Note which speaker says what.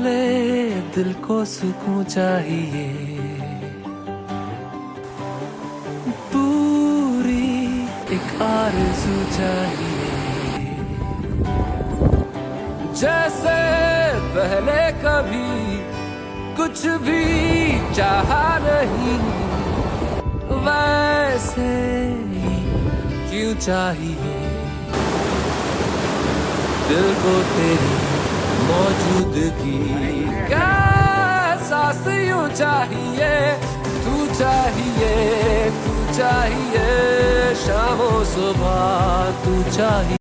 Speaker 1: बोले दिल को सुकून चाहिए, पूरी एक आरज़ू चाहिए। जैसे पहले कभी कुछ भी चाहा नहीं, वैसे ही क्यों चाहिए दिल को तेरी मौजूदगी का एहसास यूं चाहिए। तू चाहिए, तू चाहिए, शामों सुबह तू चाहिए।